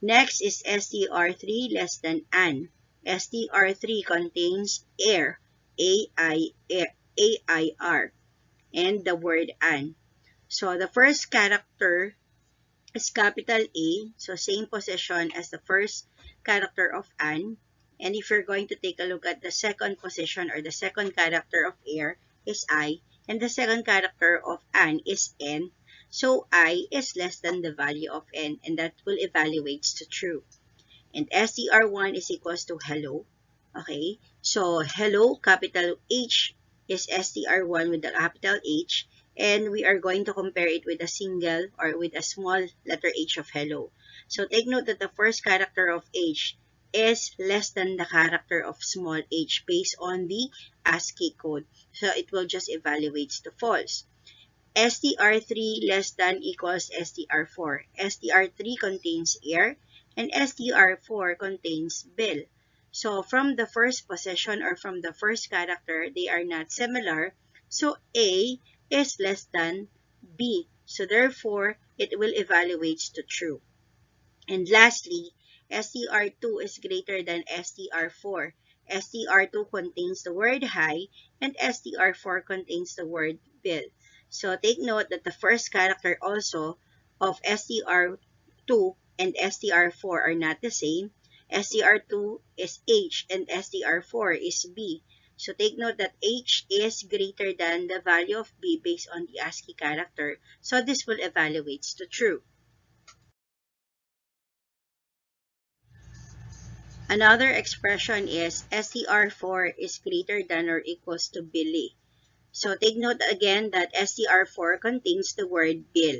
Next is str3 less than an. str3 contains air, A-I-R, and the word an. So the first character is capital A, so same position as the first character of an. And if you're going to take a look at the second position or the second character of air is I, and the second character of an is N, so I is less than the value of N, and that will evaluate to true. And str1 is equals to hello. Okay, so hello, capital H is str1 with the capital H, and we are going to compare it with a single or with a small letter h of hello. So take note that the first character of h is less than the character of small h based on the ASCII code. So it will just evaluate to false. str3 less than equals str4. str3 contains air and str4 contains bill. So from the first position or from the first character, they are not similar. So A is less than B. So therefore, it will evaluate to true. And lastly, str2 is greater than str4. str2 contains the word hi and str4 contains the word bill. So take note that the first character also of str2 and str4 are not the same. str2 is H and str4 is B. So take note that H is greater than the value of B based on the ASCII character. So this will evaluate to true. Another expression is str4 is greater than or equals to Billy. So take note again that str4 contains the word bill.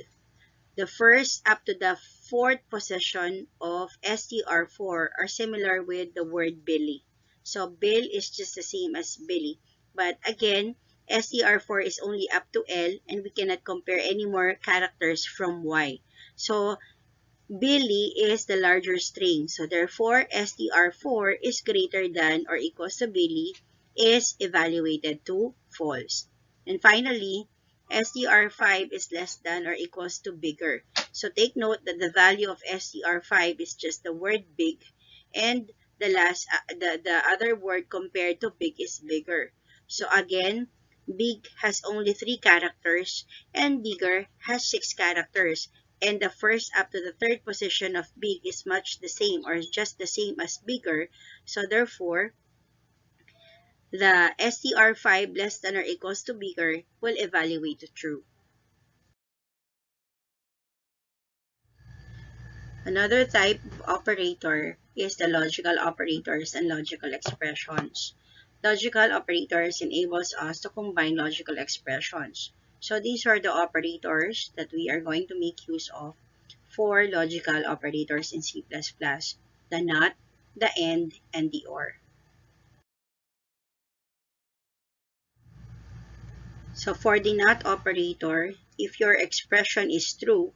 The first up to the fourth position of str4 are similar with the word Billy. So bill is just the same as Billy. But again, str4 is only up to L and we cannot compare any more characters from Y. So Billy is the larger string. So therefore, str4 is greater than or equals to Billy is evaluated to false. And finally, str5 is less than or equals to bigger. So take note that the value of str5 is just the word big, and the other word compared to big is bigger. So again, big has only 3 characters and bigger has 6 characters. And the first up to the third position of big is much the same or just the same as bigger. So therefore, the str5 less than or equals to bigger will evaluate to true. Another type of operator is the logical operators and logical expressions. Logical operators enables us to combine logical expressions. So these are the operators that we are going to make use of for logical operators in C++, the not, the and the or. So for the not operator, if your expression is true,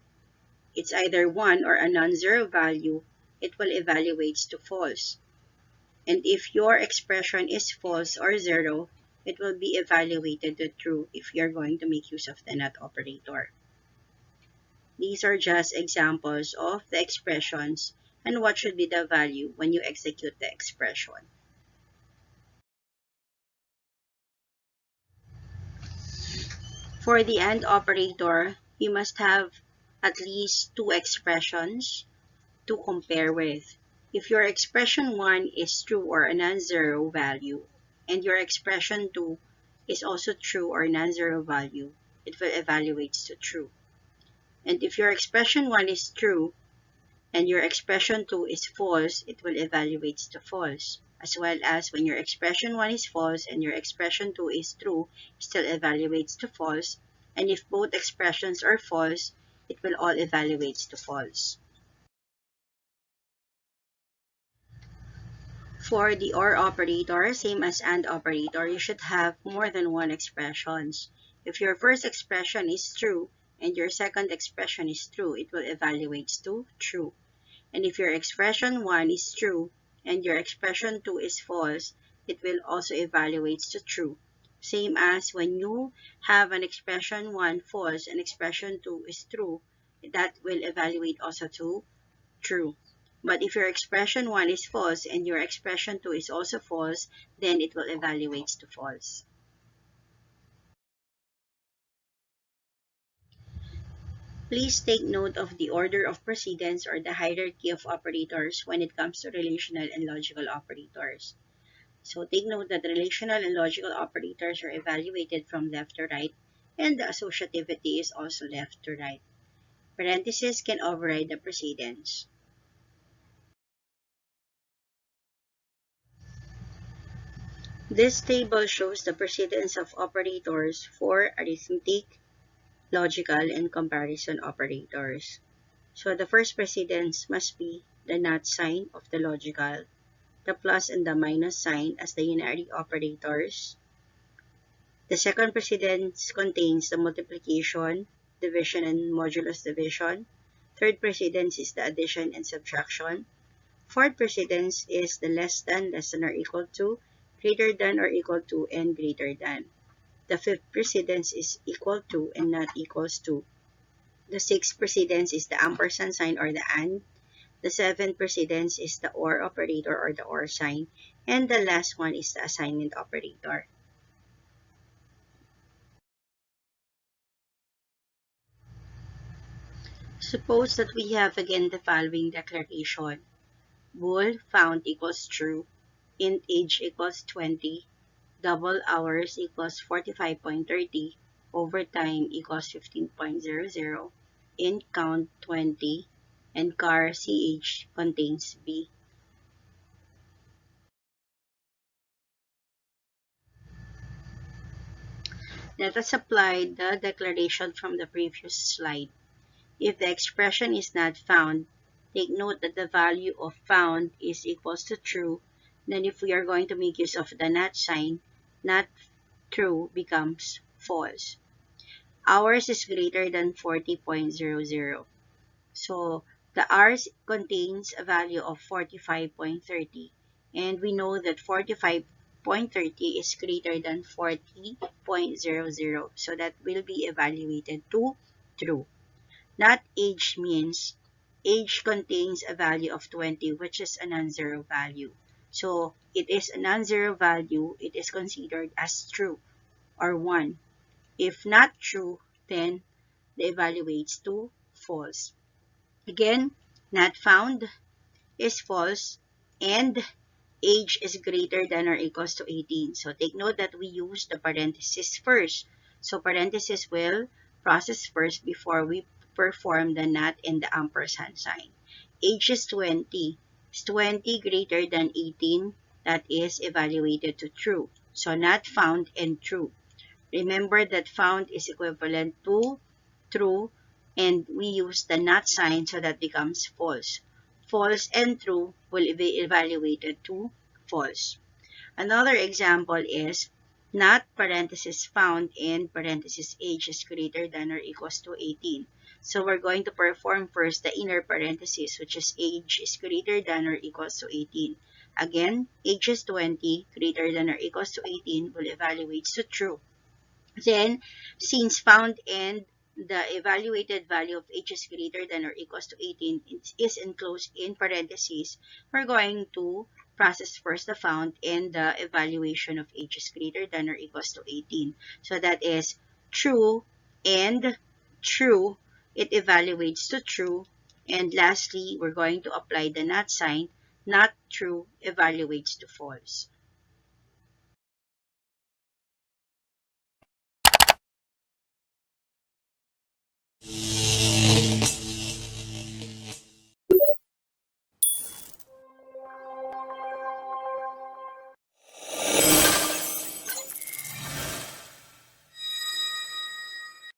it's either 1 or a non-zero value, it will evaluate to false. And if your expression is false or 0, it will be evaluated to true if you're going to make use of the not operator. These are just examples of the expressions and what should be the value when you execute the expression. For the AND operator, you must have at least 2 expressions to compare with. If your expression 1 is true or a non-zero value, and your expression 2 is also true or non-zero value, it will evaluate to true. And if your expression 1 is true, and your expression 2 is false, it will evaluate to false. As well as when your expression 1 is false and your expression 2 is true, it still evaluates to false. And if both expressions are false, it will all evaluate to false. For the OR operator, same as AND operator, you should have more than one expressions. If your first expression is true and your second expression is true, it will evaluate to true. And if your expression 1 is true and your expression 2 is false, it will also evaluate to true. Same as when you have an expression 1 false and expression 2 is true, that will evaluate also to true. But if your expression 1 is false and your expression 2 is also false, then it will evaluate to false. Please take note of the order of precedence or the hierarchy of operators when it comes to relational and logical operators. So take note that relational and logical operators are evaluated from left to right, and the associativity is also left to right. Parentheses can override the precedence. This table shows the precedence of operators for arithmetic, logical, and comparison operators. So the first precedence must be the not sign of the logical, the plus and the minus sign as the unary operators. The second precedence contains the multiplication, division, and modulus division. Third precedence is the addition and subtraction. Fourth precedence is the less than or equal to, greater than or equal to, and greater than. The fifth precedence is equal to and not equals to. The sixth precedence is the ampersand sign or the and. The seventh precedence is the or operator or the or sign. And the last one is the assignment operator. Suppose that we have again the following declaration. Bool found equals true. Int age equals 20. Double hours equals 45.30. Overtime equals 15.00. Int count 20. And car CH contains B. Let us apply the declaration from the previous slide. If the expression is not found, take note that the value of found is equals to true. Then if we are going to make use of the not sign, not true becomes false. Hours is greater than 40.00. So the hours contains a value of 45.30. And we know that 45.30 is greater than 40.00. So that will be evaluated to true. Not age means age contains a value of 20, which is a non-zero value. So it is a non-zero value, it is considered as true or 1. If not true, then it evaluates to false. Again, not found is false and age is greater than or equals to 18. So take note that we use the parenthesis first. So parenthesis will process first before we perform the not and the ampersand sign. Age is 20. Is 20 greater than 18? That is evaluated to true. So not found and true. Remember that found is equivalent to true and we use the not sign so that becomes false. False and true will be evaluated to false. Another example is not parenthesis found and parenthesis age is greater than or equals to 18. So we're going to perform first the inner parenthesis, which is age is greater than or equals to 18. Again, age is 20, greater than or equals to 18 will evaluate to true. Then, since found and the evaluated value of age is greater than or equals to 18 is enclosed in parentheses, we're going to process first the found and the evaluation of age is greater than or equals to 18. So that is true and true. It evaluates to true. And lastly, we're going to apply the not sign. Not true evaluates to false.